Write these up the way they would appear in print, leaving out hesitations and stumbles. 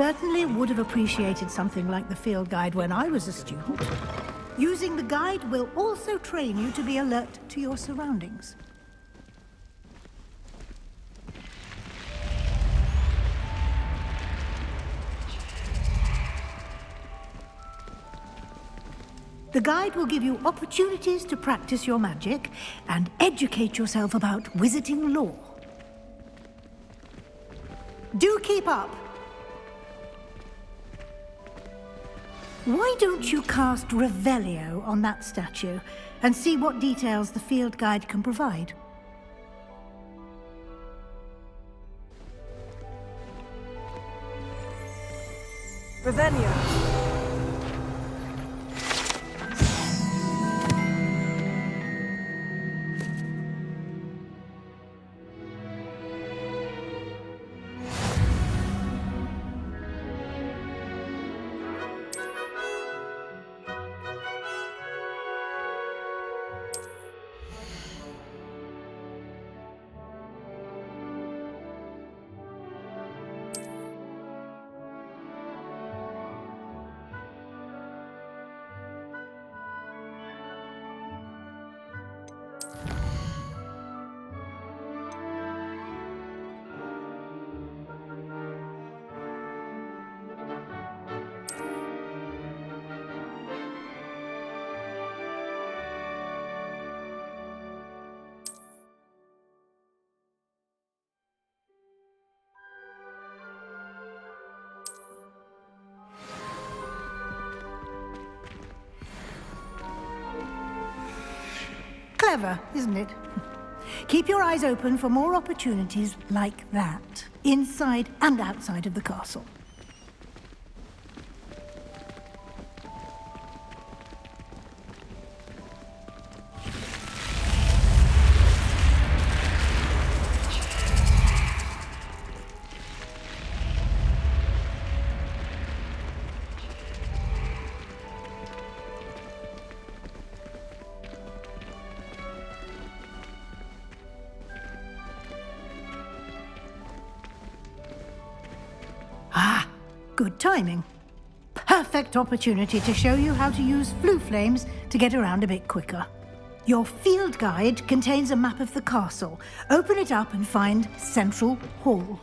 Certainly would have appreciated something like the field guide when I was a student. Using the guide will also train you to be alert to your surroundings. The guide will give you opportunities to practice your magic and educate yourself about wizarding lore. Do keep up! Why don't you cast Revelio on that statue and see what details the field guide can provide? Revelio. Clever, isn't it? Keep your eyes open for more opportunities like that, inside and outside of the castle. Good timing. Perfect opportunity to show you how to use flue flames to get around a bit quicker. Your field guide contains a map of the castle. Open it up and find Central Hall.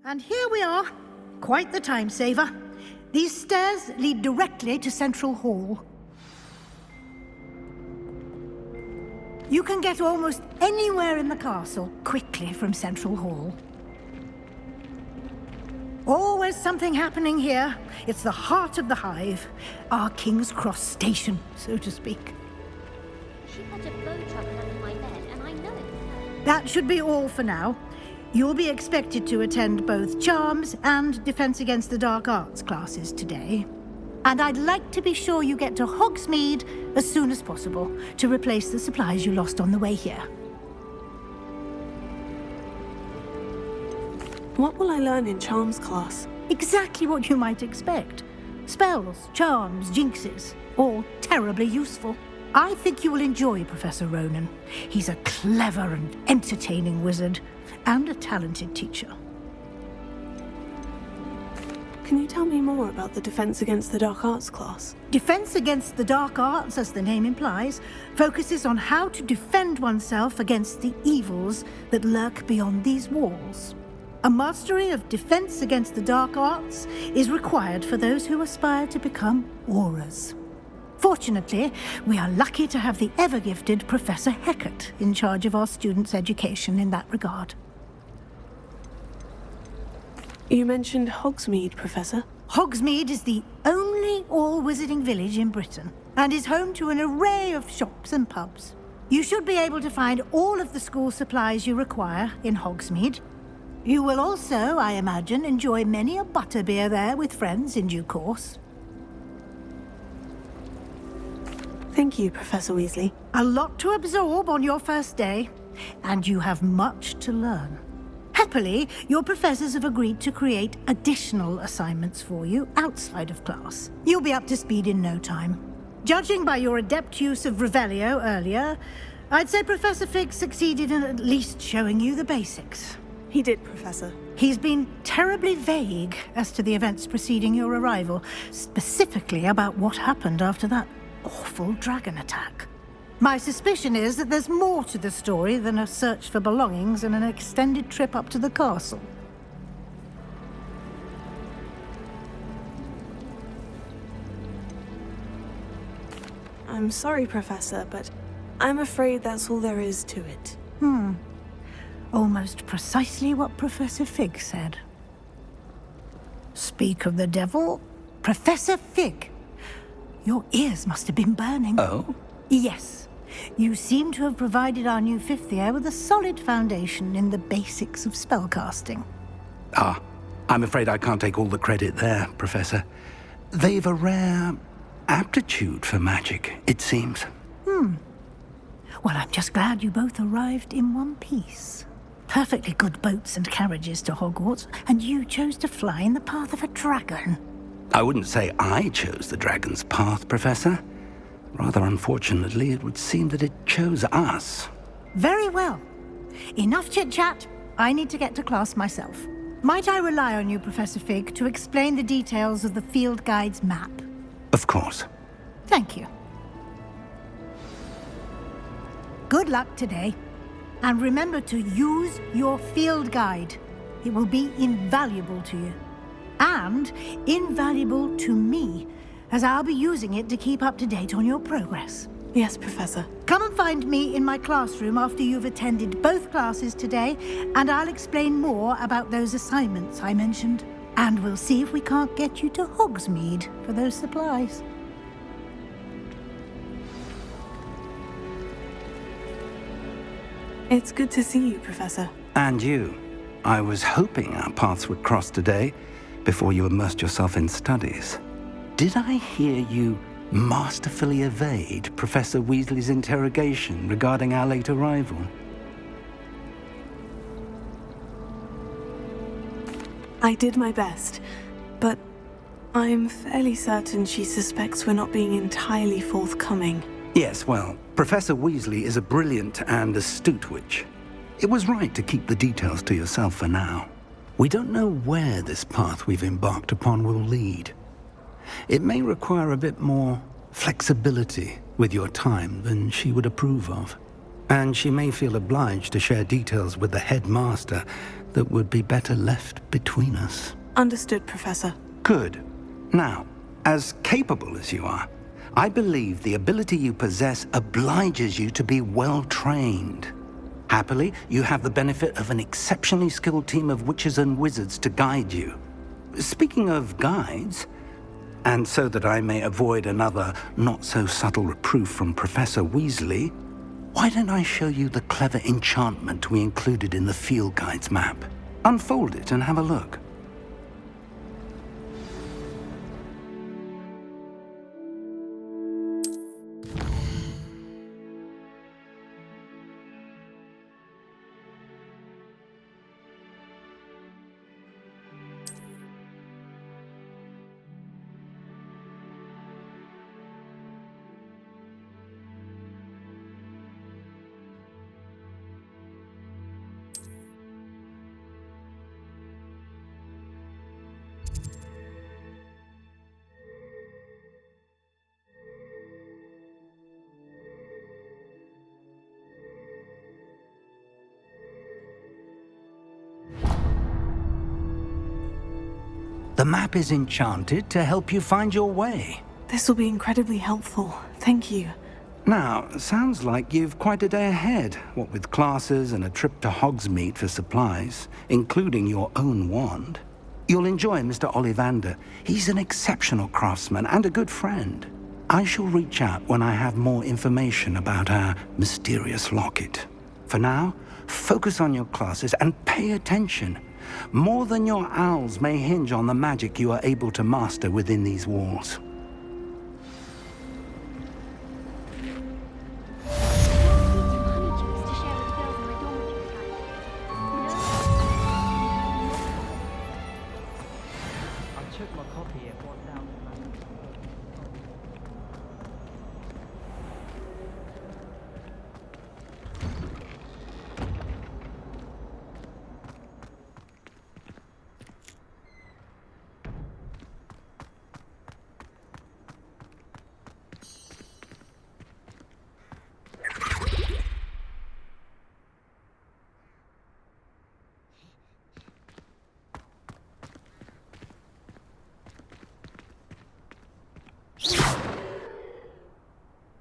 And here we are. Quite the time saver. These stairs lead directly to Central Hall. You can get almost anywhere in the castle quickly from Central Hall. Always something happening here. It's the heart of the hive. Our King's Cross station, so to speak. She put a bow truck under my bed, and I know it. That should be all for now. You'll be expected to attend both Charms and Defense Against the Dark Arts classes today. And I'd like to be sure you get to Hogsmeade as soon as possible to replace the supplies you lost on the way here. What will I learn in Charms class? Exactly what you might expect. Spells, charms, jinxes, all terribly useful. I think you will enjoy Professor Ronan. He's a clever and entertaining wizard, and a talented teacher. Can you tell me more about the Defense Against the Dark Arts class? Defense Against the Dark Arts, as the name implies, focuses on how to defend oneself against the evils that lurk beyond these walls. A mastery of Defense Against the Dark Arts is required for those who aspire to become auras. Fortunately, we are lucky to have the ever-gifted Professor Heckert in charge of our students' education in that regard. You mentioned Hogsmeade, Professor. Hogsmeade is the only all-wizarding village in Britain and is home to an array of shops and pubs. You should be able to find all of the school supplies you require in Hogsmeade. You will also, I imagine, enjoy many a butterbeer there with friends in due course. Thank you, Professor Weasley. A lot to absorb on your first day, and you have much to learn. Happily, your professors have agreed to create additional assignments for you outside of class. You'll be up to speed in no time. Judging by your adept use of Revelio earlier, I'd say Professor Fig succeeded in at least showing you the basics. He did, Professor. He's been terribly vague as to the events preceding your arrival, specifically about what happened after that awful dragon attack. My suspicion is that there's more to the story than a search for belongings and an extended trip up to the castle. I'm sorry, Professor, but I'm afraid that's all there is to it. Almost precisely what Professor Fig said. Speak of the devil, Professor Fig. Your ears must have been burning. Oh? Yes. You seem to have provided our new fifth year with a solid foundation in the basics of spellcasting. Ah, I'm afraid I can't take all the credit there, Professor. They've a rare aptitude for magic, it seems. Well, I'm just glad you both arrived in one piece. Perfectly good boats and carriages to Hogwarts, and you chose to fly in the path of a dragon. I wouldn't say I chose the dragon's path, Professor. Rather unfortunately, it would seem that it chose us. Very well. Enough chit-chat. I need to get to class myself. Might I rely on you, Professor Fig, to explain the details of the field guide's map? Of course. Thank you. Good luck today. And remember to use your field guide. It will be invaluable to you. And invaluable to me, as I'll be using it to keep up to date on your progress. Yes, Professor. Come and find me in my classroom after you've attended both classes today, and I'll explain more about those assignments I mentioned. And we'll see if we can't get you to Hogsmeade for those supplies. It's good to see you, Professor. And you. I was hoping our paths would cross today, before you immersed yourself in studies. Did I hear you masterfully evade Professor Weasley's interrogation regarding our late arrival? I did my best, but I'm fairly certain she suspects we're not being entirely forthcoming. Yes, well, Professor Weasley is a brilliant and astute witch. It was right to keep the details to yourself for now. We don't know where this path we've embarked upon will lead. It may require a bit more flexibility with your time than she would approve of. And she may feel obliged to share details with the headmaster that would be better left between us. Understood, Professor. Good. Now, as capable as you are, I believe the ability you possess obliges you to be well trained. Happily, you have the benefit of an exceptionally skilled team of witches and wizards to guide you. Speaking of guides, and so that I may avoid another not-so-subtle reproof from Professor Weasley, why don't I show you the clever enchantment we included in the field guide's map? Unfold it and have a look. The map is enchanted to help you find your way. This will be incredibly helpful. Thank you. Now, sounds like you've quite a day ahead, what with classes and a trip to Hogsmeade for supplies, including your own wand. You'll enjoy Mr. Ollivander. He's an exceptional craftsman and a good friend. I shall reach out when I have more information about our mysterious locket. For now, focus on your classes and pay attention. More than your owls may hinge on the magic you are able to master within these walls.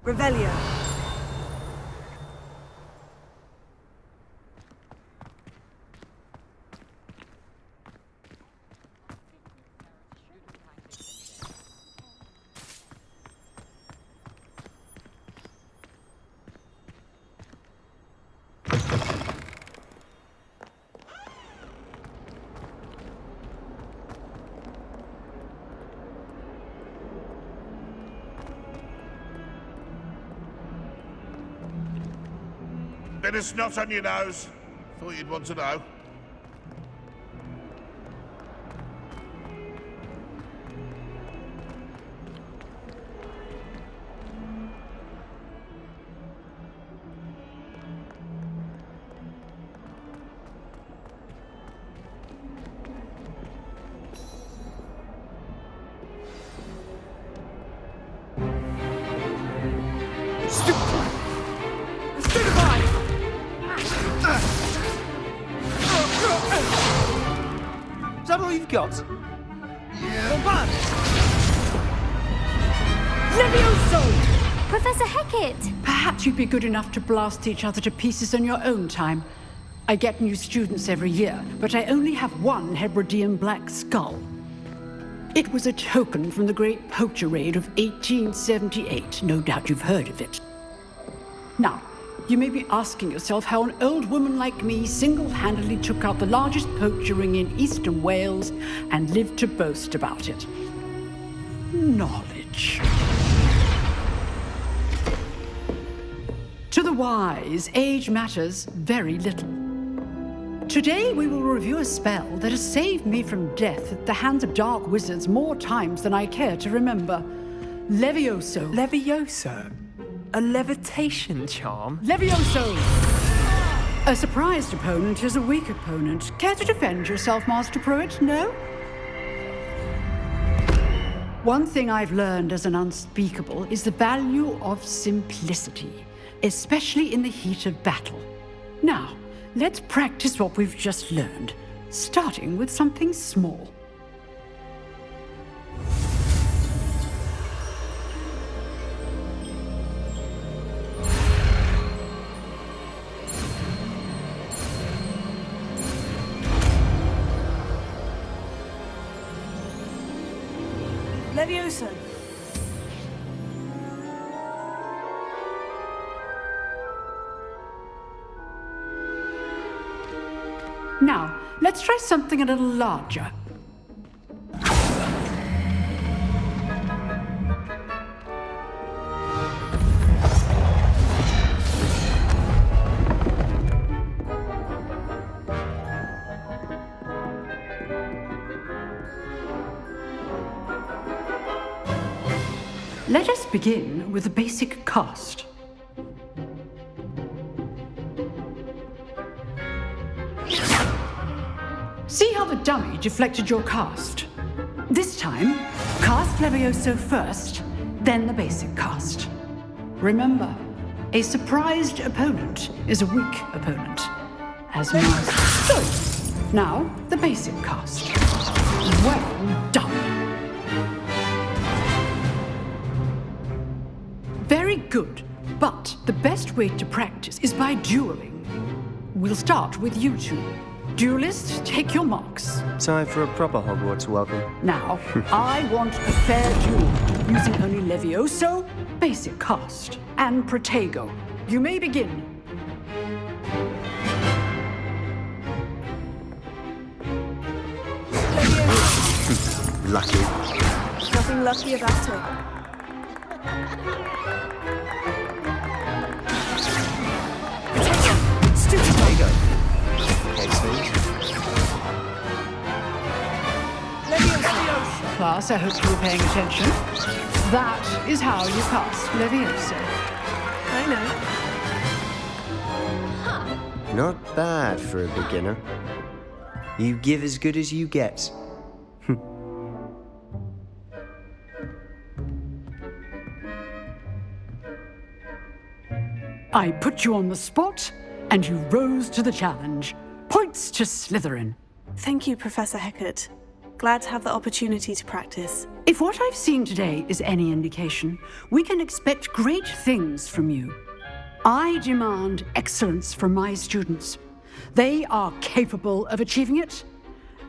Revelio. Bit of snot on your nose. Thought you'd want to know. Is that all you've got? Yeah. Levioso! Professor Hecat! Perhaps you'd be good enough to blast each other to pieces on your own time. I get new students every year, but I only have one Hebridean black skull. It was a token from the Great Poacher Raid of 1878. No doubt you've heard of it. Now, you may be asking yourself how an old woman like me single-handedly took out the largest poacher ring in eastern Wales and lived to boast about it. Knowledge. To the wise, age matters very little. Today we will review a spell that has saved me from death at the hands of dark wizards more times than I care to remember. Levioso. Levioso? A levitation charm? Levioso! A surprised opponent is a weak opponent. Care to defend yourself, Master Pruitt? No? One thing I've learned as an unspeakable is the value of simplicity, especially in the heat of battle. Now, let's practice what we've just learned, starting with something small. Levioso. Now, let's try something a little larger. Let us begin with the basic cast. See how the dummy deflected your cast? This time, cast Levioso first, then the basic cast. Remember, a surprised opponent is a weak opponent. As Master... So, Now, the basic cast. Well done. Very good. But the best way to practice is by dueling. We'll start with you two. Duelists, take your marks. Time for a proper Hogwarts welcome. Now, I want a fair duel, using only Levioso, basic cast, and Protego. You may begin. Lucky. Nothing lucky about it. Stupid. There you go. Excellent. Class, I hope you were paying attention. That is how you cast Levioso. I know. Not bad for a beginner. You give as good as you get. I put you on the spot, and you rose to the challenge. Points to Slytherin. Thank you, Professor Hecat. Glad to have the opportunity to practice. If what I've seen today is any indication, we can expect great things from you. I demand excellence from my students. They are capable of achieving it,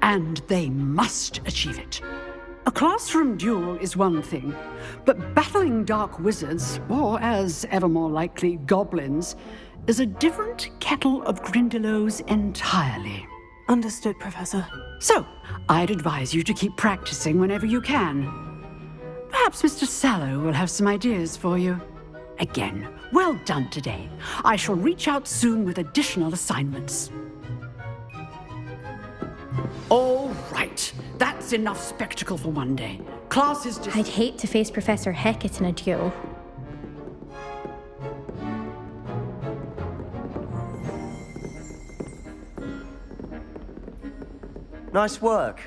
and they must achieve it. A classroom duel is one thing, but battling dark wizards, or as ever more likely, goblins, is a different kettle of Grindylows entirely. Understood, Professor. So, I'd advise you to keep practicing whenever you can. Perhaps Mr. Sallow will have some ideas for you. Again, well done today. I shall reach out soon with additional assignments. All right, that's enough spectacle for one day. Class is I'd hate to face Professor Hecat in a duel. Nice work.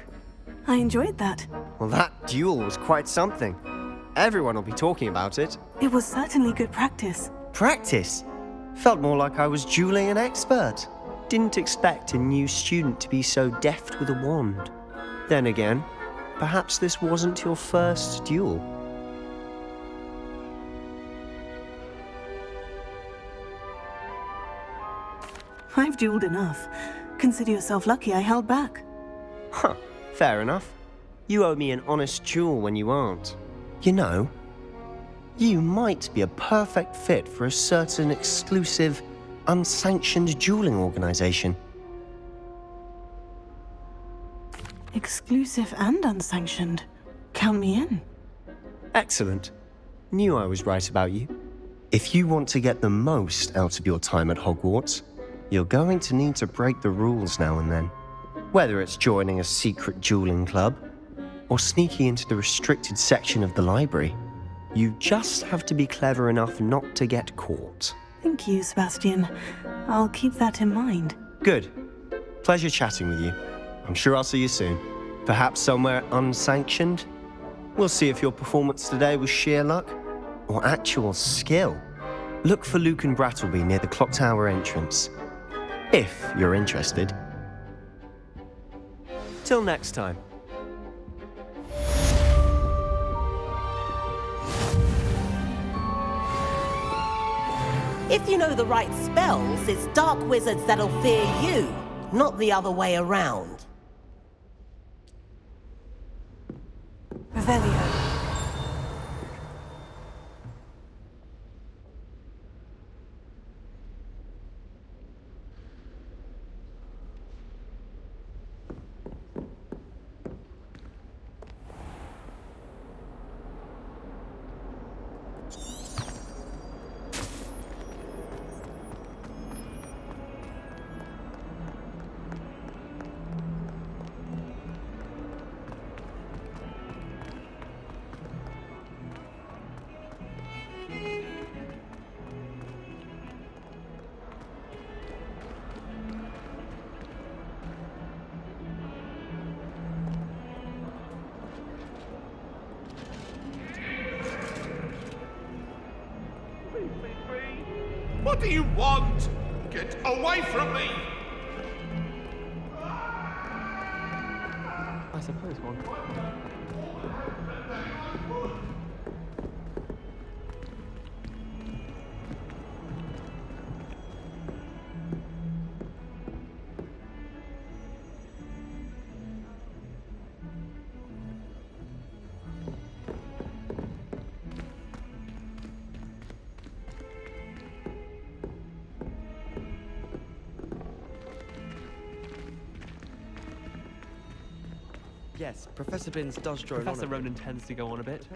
I enjoyed that. Well, that duel was quite something. Everyone will be talking about it. It was certainly good practice. Practice? Felt more like I was dueling an expert. Didn't expect a new student to be so deft with a wand. Then again, perhaps this wasn't your first duel. I've dueled enough. Consider yourself lucky I held back. Huh, fair enough. You owe me an honest duel when you aren't. You know, you might be a perfect fit for a certain exclusive, unsanctioned dueling organization. Exclusive and unsanctioned. Count me in. Excellent. Knew I was right about you. If you want to get the most out of your time at Hogwarts, you're going to need to break the rules now and then. Whether it's joining a secret dueling club, or sneaking into the restricted section of the library, you just have to be clever enough not to get caught. Thank you, Sebastian. I'll keep that in mind. Good. Pleasure chatting with you. I'm sure I'll see you soon. Perhaps somewhere unsanctioned? We'll see if your performance today was sheer luck or actual skill. Look for Luke and Brattleby near the clock tower entrance, if you're interested. Till next time. If you know the right spells, it's dark wizards that'll fear you, not the other way around. Revelio. What do you want? Get away from me! I suppose one. Yes, Professor Binns does drone Professor on Ronan tends to go on a bit.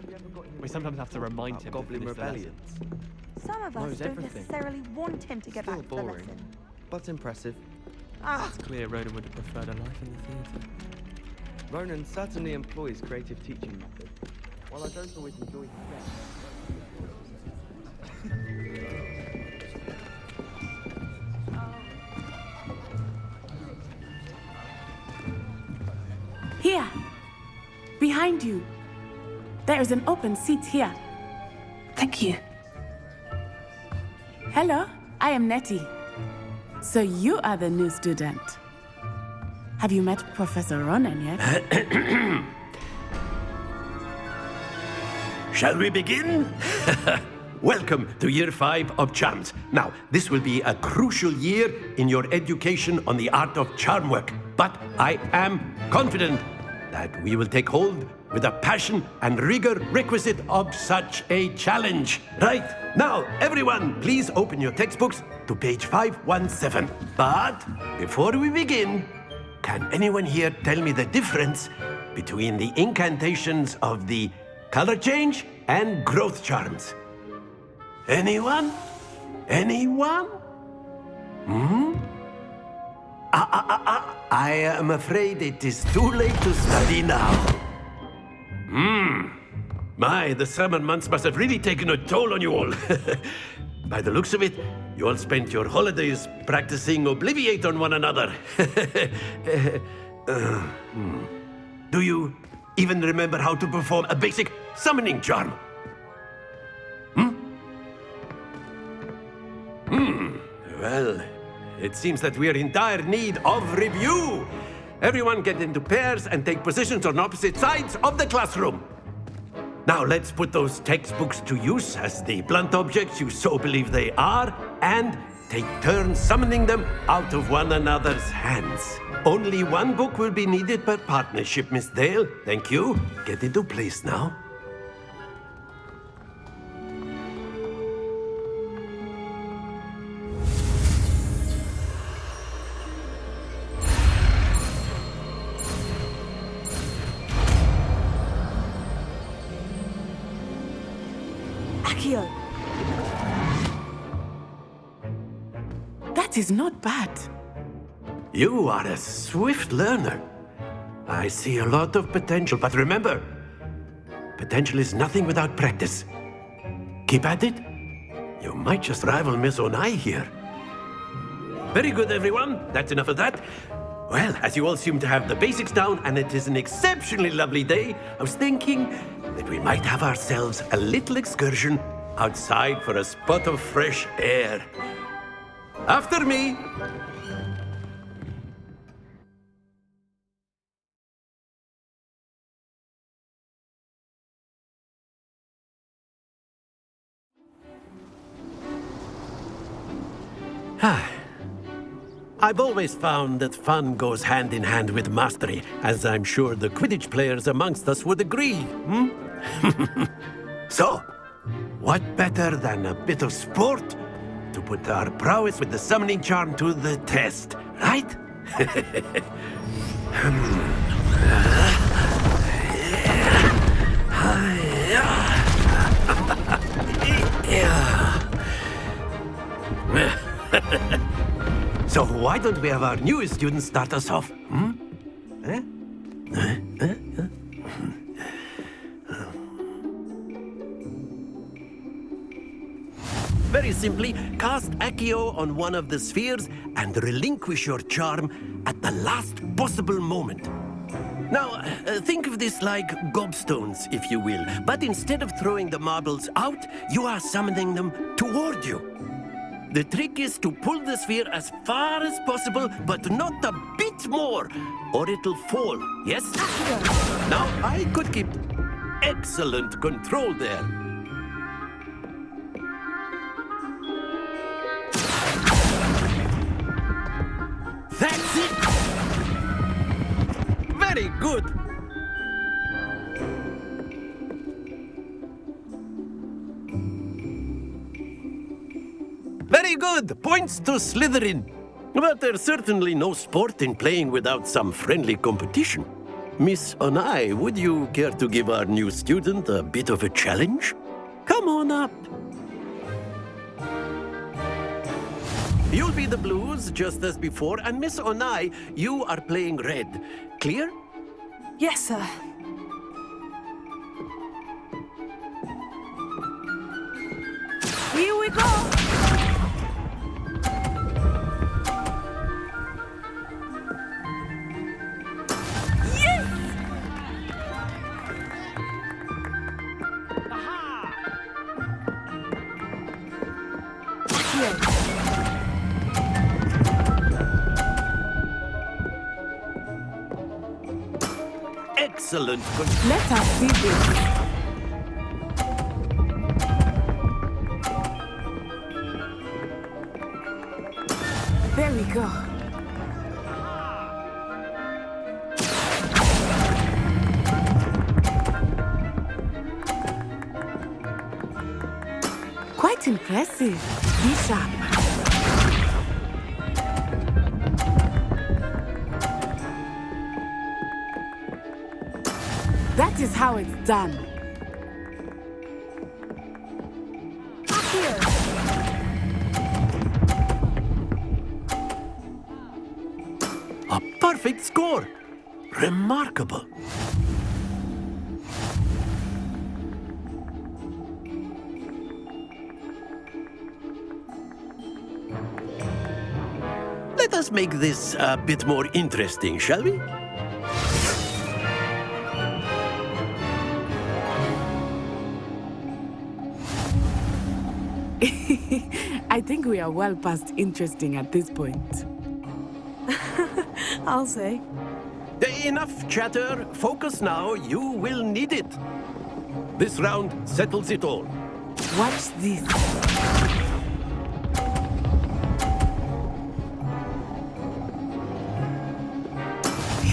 We sometimes have to remind him to Goblin finish the lesson. rebellions. Some of us Knows don't everything. necessarily want him to get Still back to the boring, lesson. but impressive. It's clear Ronan would have preferred a life in the theatre. Ronan certainly employs creative teaching methods. While I don't always enjoy his best. Here! Behind you! There is an open seat here. Thank you. Hello, I am Nettie. So you are the new student. Have you met Professor Ronan yet? Shall we begin? Welcome to Year 5 of Charms. Now, this will be a crucial year in your education on the art of charm work, but I am confident that we will take hold with the passion and rigor requisite of such a challenge. Right, now, everyone, please open your textbooks to page 517. But before we begin, can anyone here tell me the difference between the incantations of the color change and growth charms? Anyone? Anyone? I am afraid it is too late to study now. My, the summer months must have really taken a toll on you all. By the looks of it, you all spent your holidays practicing Obliviate on one another. Do you even remember how to perform a basic summoning charm? Well, it seems that we are in dire need of review. Everyone get into pairs and take positions on opposite sides of the classroom. Now let's put those textbooks to use as the blunt objects you so believe they are, and take turns summoning them out of one another's hands. Only one book will be needed per partnership, Miss Dale. Thank you. Get into place now. Akio! That is not bad. You are a swift learner. I see a lot of potential, but remember, potential is nothing without practice. Keep at it. You might just rival Miss Onai here. Very good, everyone. That's enough of that. Well, as you all seem to have the basics down, and it is an exceptionally lovely day, I was thinking that we might have ourselves a little excursion outside for a spot of fresh air. After me. I've always found that fun goes hand in hand with mastery, as I'm sure the Quidditch players amongst us would agree. So, what better than a bit of sport to put our prowess with the summoning charm to the test, right? So why don't we have our newest student start us off? Very simply, cast Accio on one of the spheres and relinquish your charm at the last possible moment. Now, think of this like gobstones, if you will, but instead of throwing the marbles out, you are summoning them toward you. The trick is to pull the sphere as far as possible, but not a bit more, or it'll fall, yes? Now I could keep excellent control there. That's it! Very good! Very good! Points to Slytherin. But there's certainly no sport in playing without some friendly competition. Miss Onai, would you care to give our new student a bit of a challenge? Come on up. You'll be the blues, just as before, and Miss Onai, you are playing red. Clear? Yes, sir. Here we go! Excellent. Let us see this. There we go. Quite impressive. Be sharp. That is how it's done. A perfect score. Remarkable. Let us make this a bit more interesting, shall we? I think we are well past interesting at this point. I'll say. Enough chatter. Focus now. You will need it. This round settles it all. Watch this.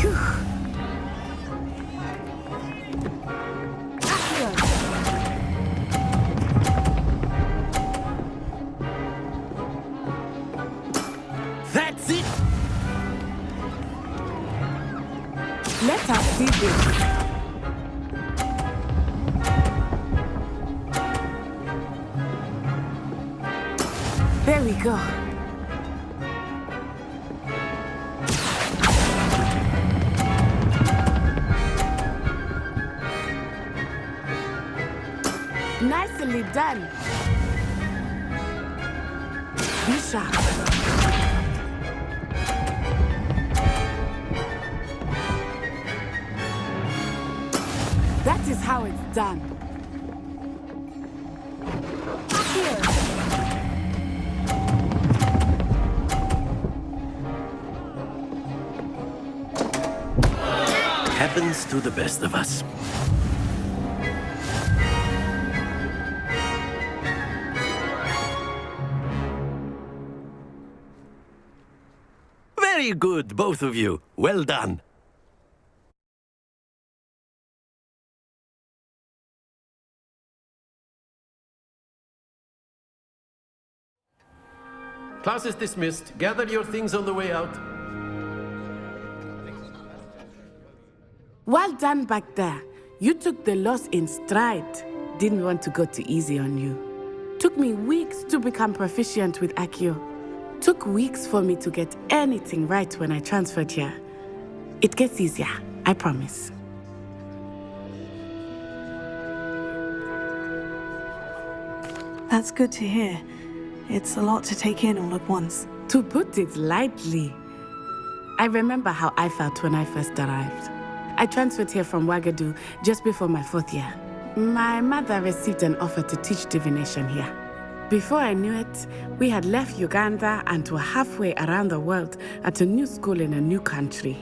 Phew. That's it. Let us see this. There we go. Nicely done. Be sharp. That is how it's done. Here. Happens to the best of us. Very good, both of you. Well done. Class is dismissed. Gather your things on the way out. Well done back there. You took the loss in stride. Didn't want to go too easy on you. Took me weeks to become proficient with Accio. Took weeks for me to get anything right when I transferred here. It gets easier, I promise. That's good to hear. It's a lot to take in all at once. To put it lightly, I remember how I felt when I first arrived. I transferred here from Ouagadougou just before my 4th year. My mother received an offer to teach divination here. Before I knew it, we had left Uganda and were halfway around the world at a new school in a new country.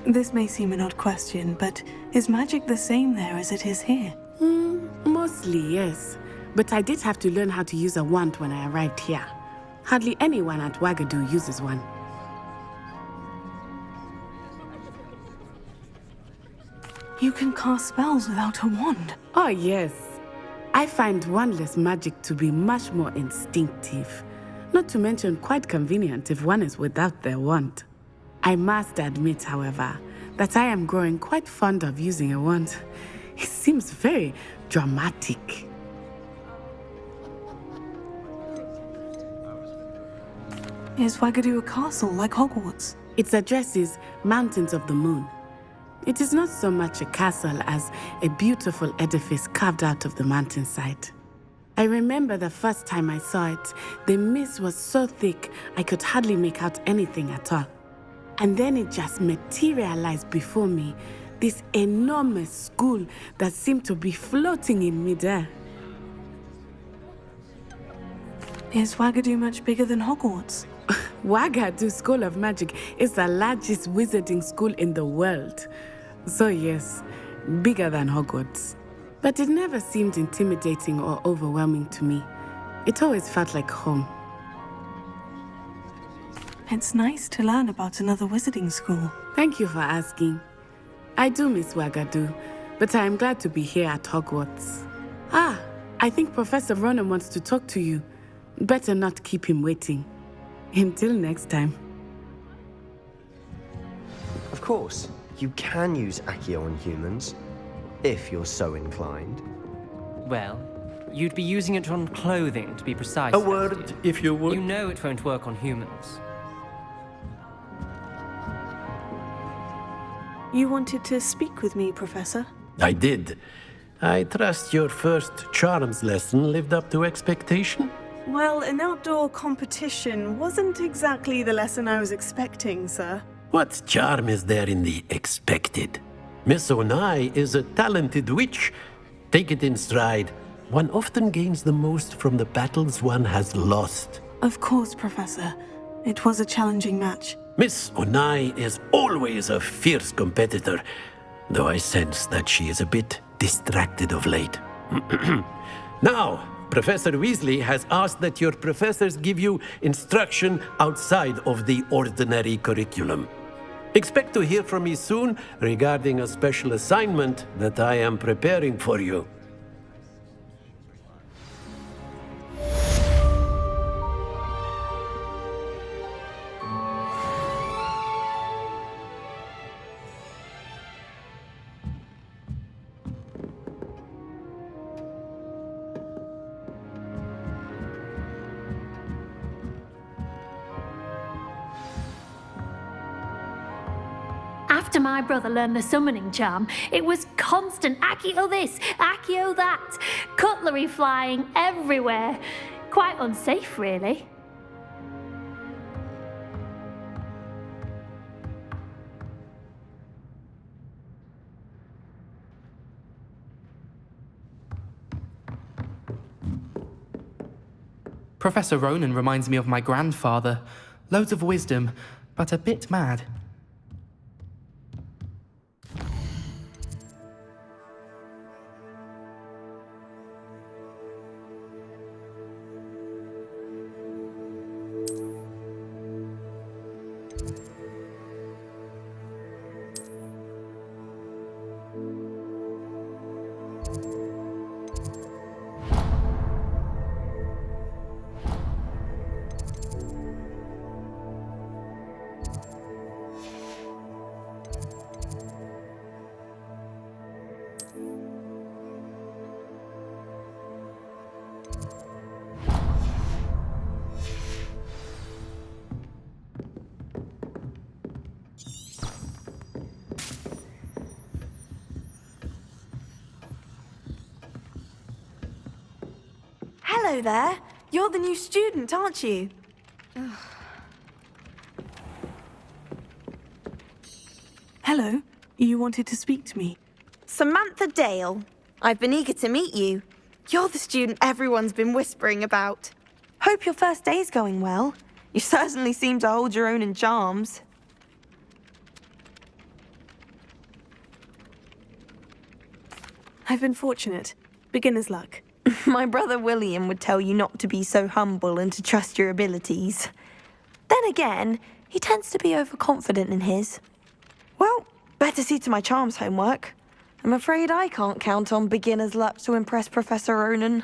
This may seem an odd question, but is magic the same there as it is here? Mostly, yes. But I did have to learn how to use a wand when I arrived here. Hardly anyone at Wagadu uses one. You can cast spells without a wand. Oh, yes. I find wandless magic to be much more instinctive. Not to mention quite convenient if one is without their wand. I must admit, however, that I am growing quite fond of using a wand. It seems very dramatic. Is Wagadu a castle like Hogwarts? Its address is Mountains of the Moon. It is not so much a castle as a beautiful edifice carved out of the mountainside. I remember the first time I saw it, the mist was so thick I could hardly make out anything at all. And then it just materialized before me, this enormous school that seemed to be floating in midair. Is Wagadu much bigger than Hogwarts? Wagadu School of Magic is the largest wizarding school in the world. So yes, bigger than Hogwarts. But it never seemed intimidating or overwhelming to me. It always felt like home. It's nice to learn about another wizarding school. Thank you for asking. I do miss Wagadu, but I am glad to be here at Hogwarts. Ah, I think Professor Ronan wants to talk to you. Better not keep him waiting. Until next time. Of course, you can use Accio on humans, if you're so inclined. Well, you'd be using it on clothing, to be precise. A word, if you would. You know it won't work on humans. You wanted to speak with me, Professor? I did. I trust your first charms lesson lived up to expectation? Well, an outdoor competition wasn't exactly the lesson I was expecting, sir. What charm is there in the expected? Miss Onai is a talented witch. Take it in stride. One often gains the most from the battles one has lost. Of course, Professor. It was a challenging match. Miss Onai is always a fierce competitor, though I sense that she is a bit distracted of late. Now, Professor Weasley has asked that your professors give you instruction outside of the ordinary curriculum. Expect to hear from me soon regarding a special assignment that I am preparing for you. After my brother learned the summoning charm, it was constant Accio this, Accio that, cutlery flying everywhere. Quite unsafe, really. Professor Ronan reminds me of my grandfather. Loads of wisdom, but a bit mad. Hello there. You're the new student, aren't you? Hello. You wanted to speak to me? Samantha Dale. I've been eager to meet you. You're the student everyone's been whispering about. Hope your first day's going well. You certainly seem to hold your own in charms. I've been fortunate. Beginner's luck. My brother William would tell you not to be so humble and to trust your abilities. Then again, he tends to be overconfident in his. Well, better see to my charms homework. I'm afraid I can't count on beginner's luck to impress Professor Ronan.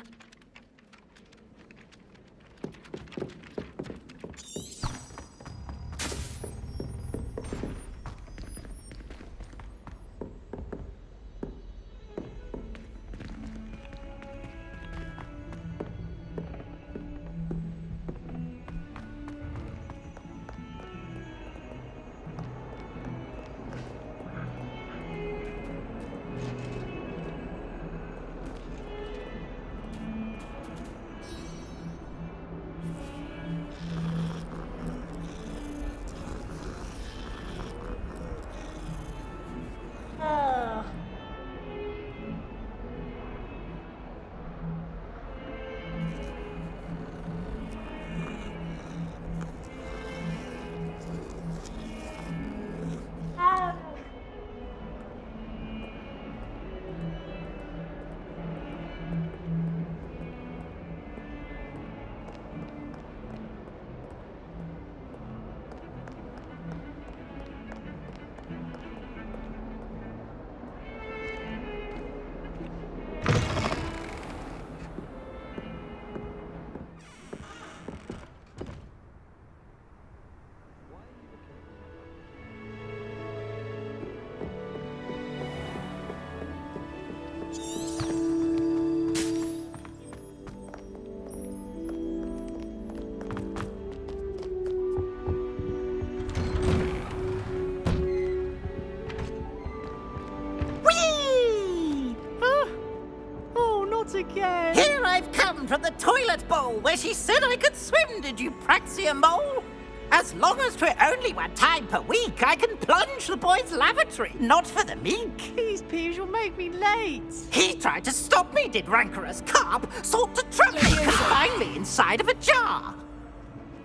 Again. Here I've come from the toilet bowl where she said I could swim, did you Praxia mole? As long as 'twere only one time per week, I can plunge the boy's lavatory, not for the meek. These peeves will make me late. He tried to stop me, did rancorous carp, sought to trap me, confine me inside of a jar.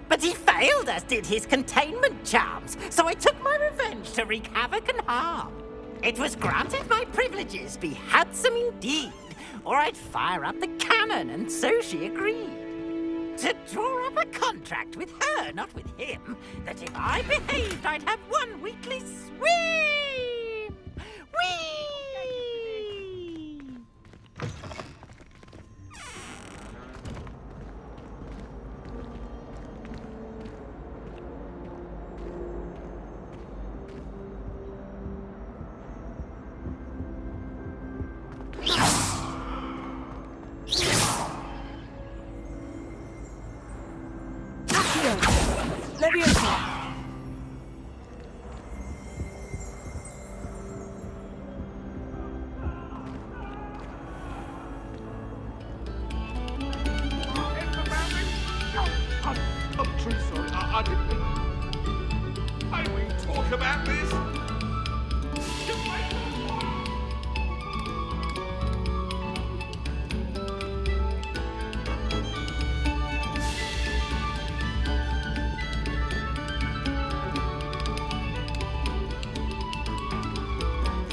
But he failed, as did his containment charms, so I took my revenge to wreak havoc and harm. It was granted my privileges be handsome indeed, or I'd fire up the cannon, and so she agreed. To draw up a contract with her, not with him, that if I behaved, I'd have one weekly swim! Whee!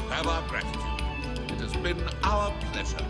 Have our gratitude. It has been our pleasure.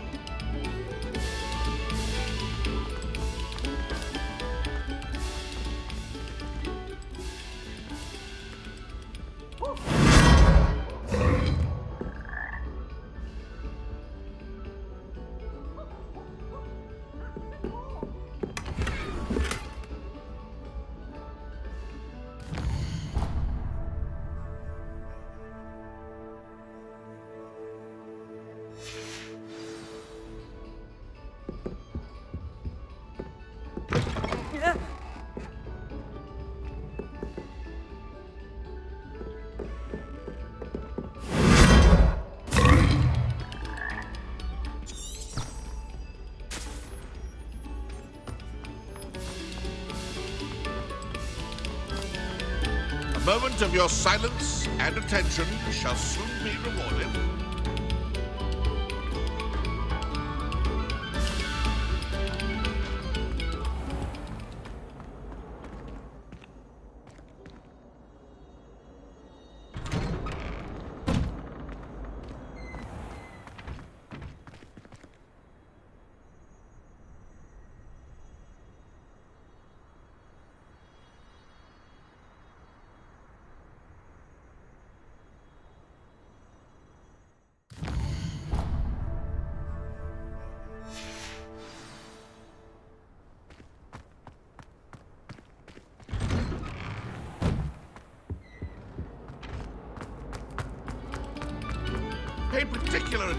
A moment of your silence and attention shall soon be rewarded.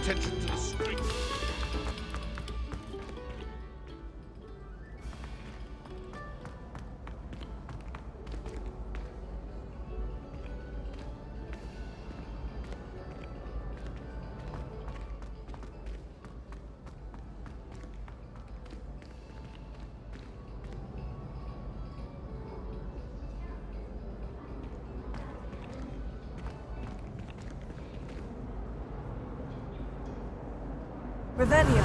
attention to the street. Revelio.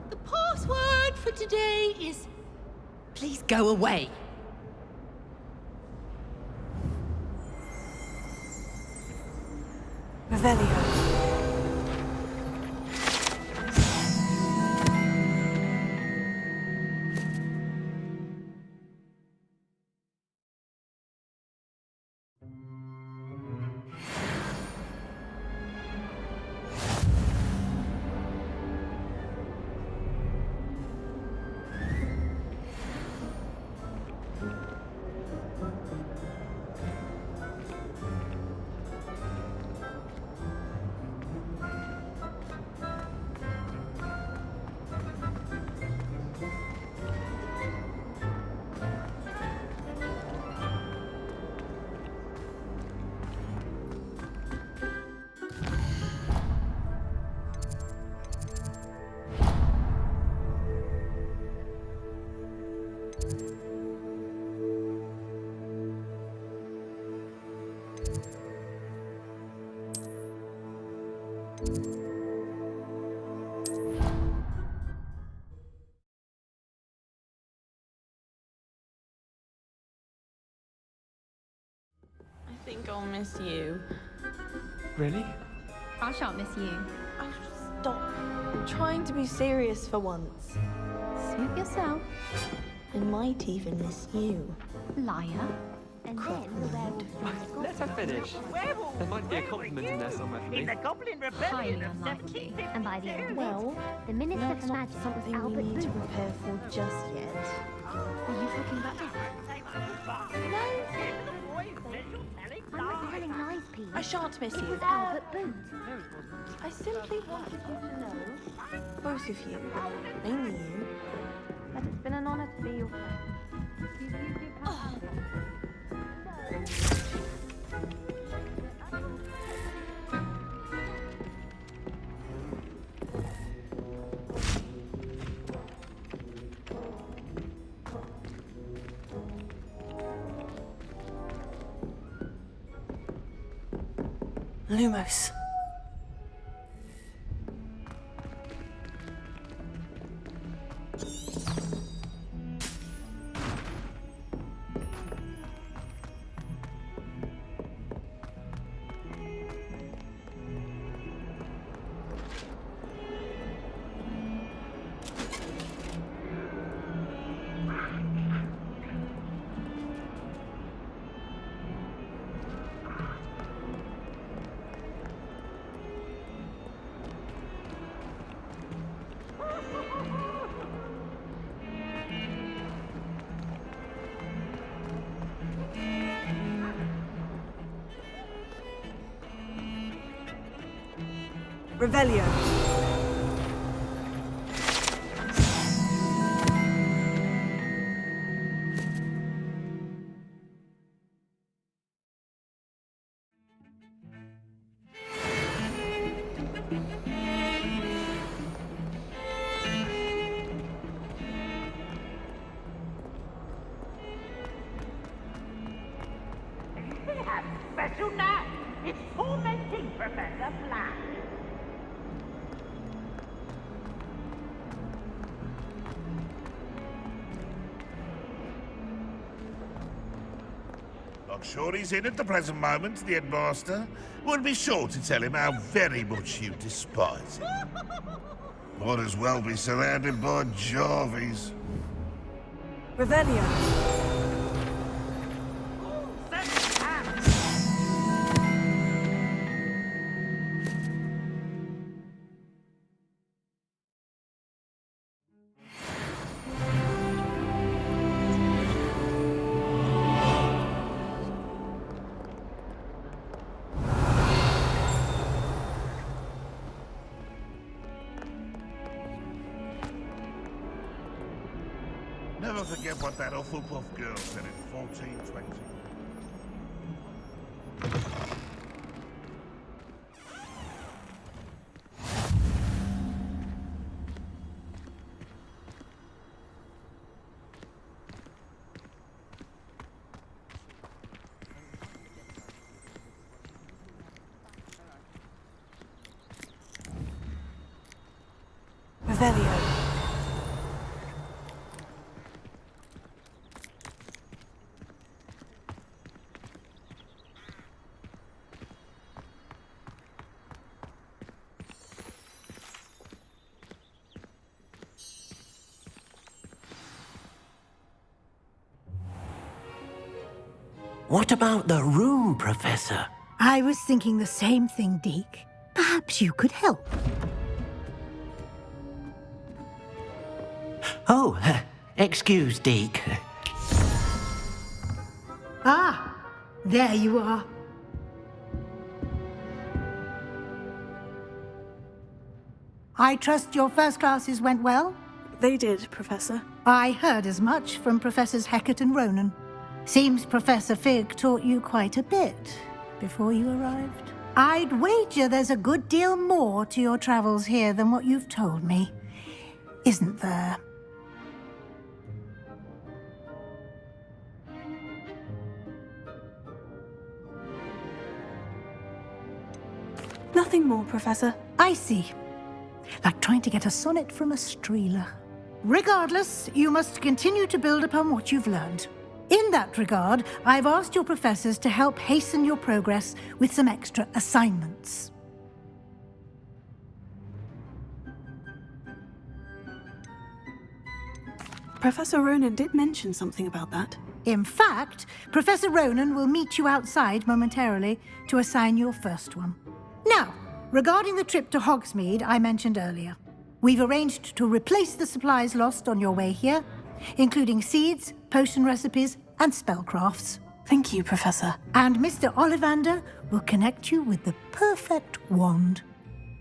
The password for today is... Please go away. Revelio. I think I'll miss you. Really? I shan't miss you. Oh, stop trying to be serious for once. Suit yourself. I might even miss you. Liar. And then Let her finish. There might be a compliment in there somewhere for me. In the Goblin Highly Rebellion of unlikely. And by the end of Well, it, the Minister that's for not Magic was something Albert we need to Booth. prepare for just yet. Are you talking about that? I'm not telling lies, Pete. I shan't miss It you. was Albert Booth. I simply wanted you to know, both of you, mainly you, that it's been an honor to be your friend. Lumos. Revelio. He has special knack. It's tormenting Professor Black. I'm sure he's in at the present moment, the headmaster. We'll be sure to tell him how very much you despise him. Might as well be surrounded by Jarvies. Revelio. Never forget what that Hufflepuff girl said in 1420. Revelio. What about the room, Professor? I was thinking the same thing, Deke. Perhaps you could help. Oh, excuse, Deke. Ah, there you are. I trust your first classes went well? They did, Professor. I heard as much from Professors Hecat and Ronan. Seems Professor Fig taught you quite a bit before you arrived. I'd wager there's a good deal more to your travels here than what you've told me, isn't there? Nothing more, Professor. I see. Like trying to get a sonnet from a streeler. Regardless, you must continue to build upon what you've learned. In that regard, I've asked your professors to help hasten your progress with some extra assignments. Professor Ronan did mention something about that. In fact, Professor Ronan will meet you outside momentarily to assign your first one. Now, regarding the trip to Hogsmeade I mentioned earlier, we've arranged to replace the supplies lost on your way here, including seeds, potion recipes, and spellcrafts. Thank you, Professor. And Mr. Ollivander will connect you with the perfect wand.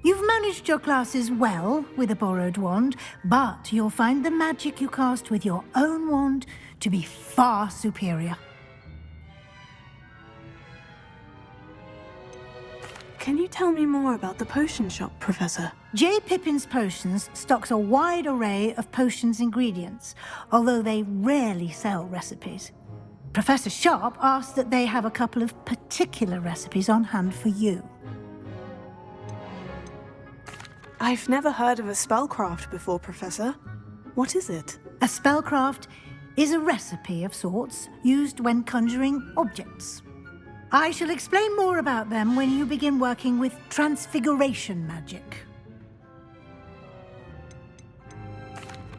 You've managed your classes well with a borrowed wand, but you'll find the magic you cast with your own wand to be far superior. Can you tell me more about the potion shop, Professor? J. Pippin's Potions stocks a wide array of potions ingredients, although they rarely sell recipes. Professor Sharp asked that they have a couple of particular recipes on hand for you. I've never heard of a spellcraft before, Professor. What is it? A spellcraft is a recipe of sorts used when conjuring objects. I shall explain more about them when you begin working with transfiguration magic.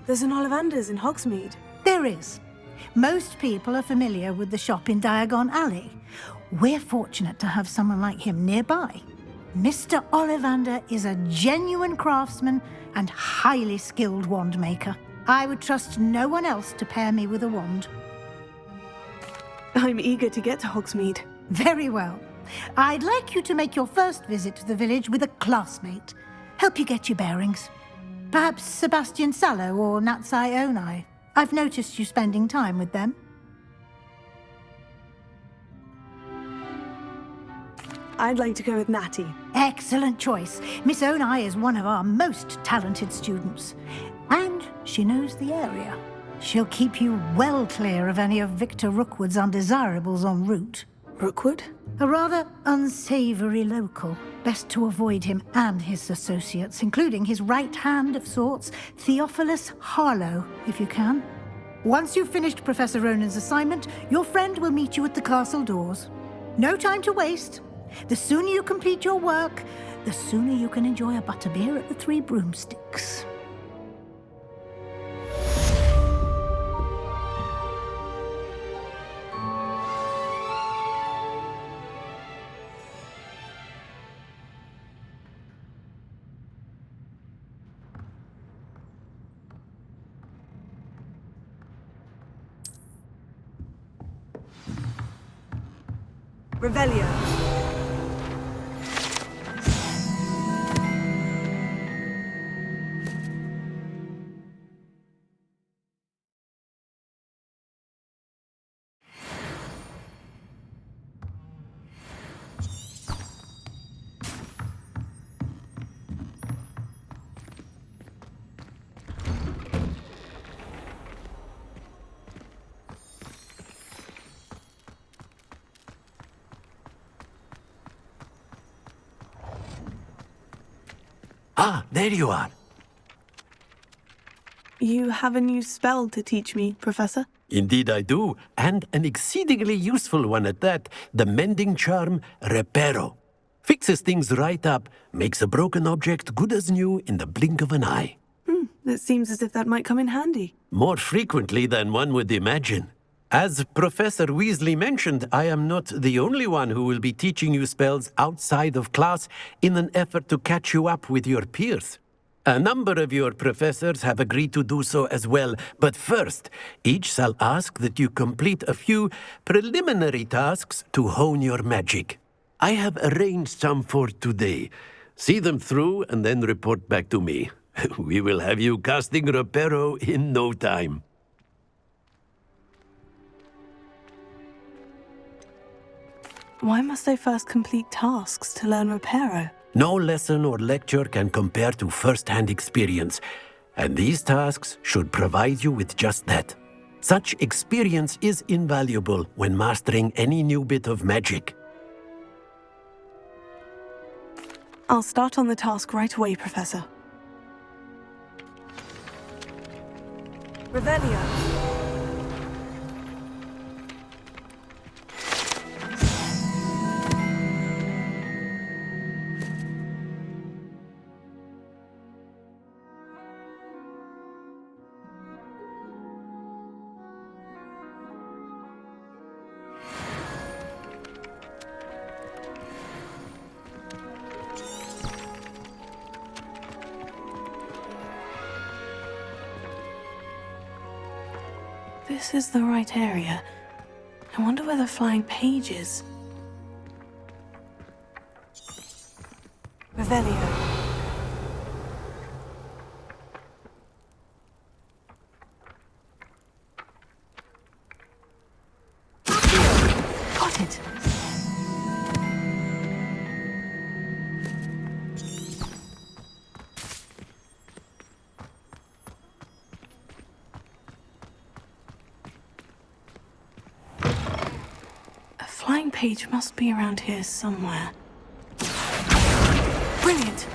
There's an Ollivander's in Hogsmeade. There is. Most people are familiar with the shop in Diagon Alley. We're fortunate to have someone like him nearby. Mr. Ollivander is a genuine craftsman and highly skilled wand maker. I would trust no one else to pair me with a wand. I'm eager to get to Hogsmeade. Very well. I'd like you to make your first visit to the village with a classmate. Help you get your bearings. Perhaps Sebastian Sallow or Natsai Onai. I've noticed you spending time with them. I'd like to go with Natty. Excellent choice. Miss Onai is one of our most talented students. And she knows the area. She'll keep you well clear of any of Victor Rookwood's undesirables en route. Rookwood? A rather unsavory local. Best to avoid him and his associates, including his right hand of sorts, Theophilus Harlow, if you can. Once you've finished Professor Ronan's assignment, your friend will meet you at the castle doors. No time to waste. The sooner you complete your work, the sooner you can enjoy a butterbeer at the Three Broomsticks. Revelio. Ah, there you are. You have a new spell to teach me, Professor? Indeed I do, and an exceedingly useful one at that, the mending charm Reparo. Fixes things right up, makes a broken object good as new in the blink of an eye. It seems as if that might come in handy. More frequently than one would imagine. As Professor Weasley mentioned, I am not the only one who will be teaching you spells outside of class in an effort to catch you up with your peers. A number of your professors have agreed to do so as well, but first, each shall ask that you complete a few preliminary tasks to hone your magic. I have arranged some for today. See them through and then report back to me. We will have you casting Reparo in no time. Why must I first complete tasks to learn Reparo? No lesson or lecture can compare to first-hand experience, and these tasks should provide you with just that. Such experience is invaluable when mastering any new bit of magic. I'll start on the task right away, Professor. Revelio. This is the right area. I wonder where the flying page is. Revelio. Got it. Flying page must be around here somewhere. Brilliant!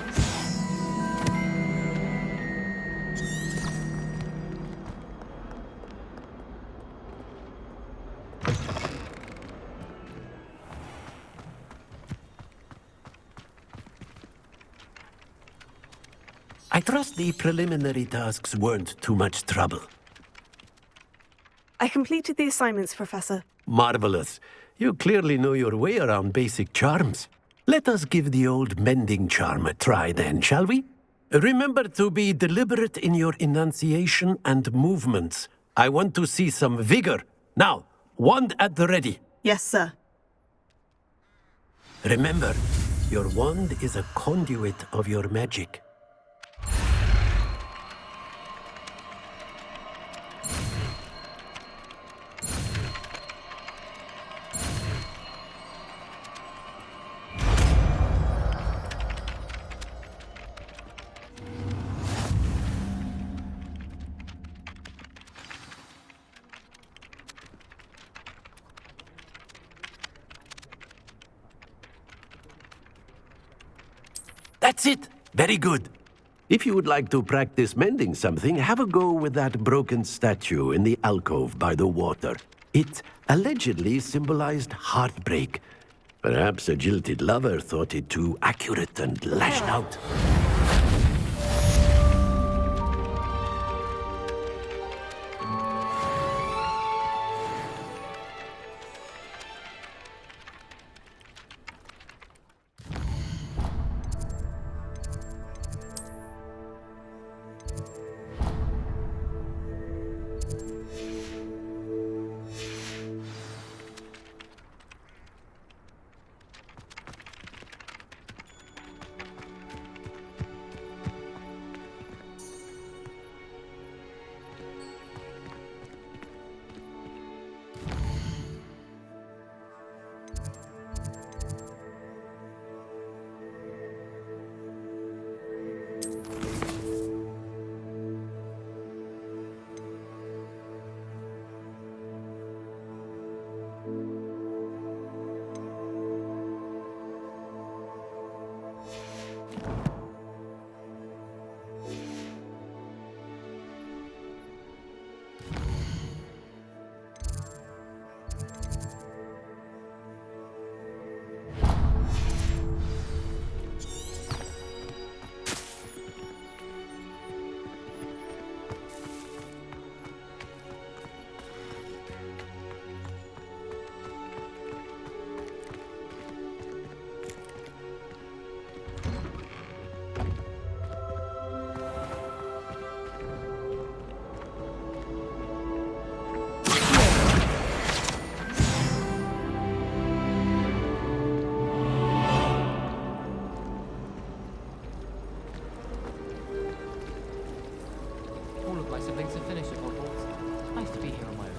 I trust the preliminary tasks weren't too much trouble. I completed the assignments, Professor. Marvelous. You clearly know your way around basic charms. Let us give the old mending charm a try then, shall we? Remember to be deliberate in your enunciation and movements. I want to see some vigor. Now, wand at the ready. Yes, sir. Remember, your wand is a conduit of your magic. That's it! Very good. If you would like to practice mending something, have a go with that broken statue in the alcove by the water. It allegedly symbolized heartbreak. Perhaps a jilted lover thought it too accurate and lashed out. My siblings have finished at Hogwarts. It's nice to be here on my own.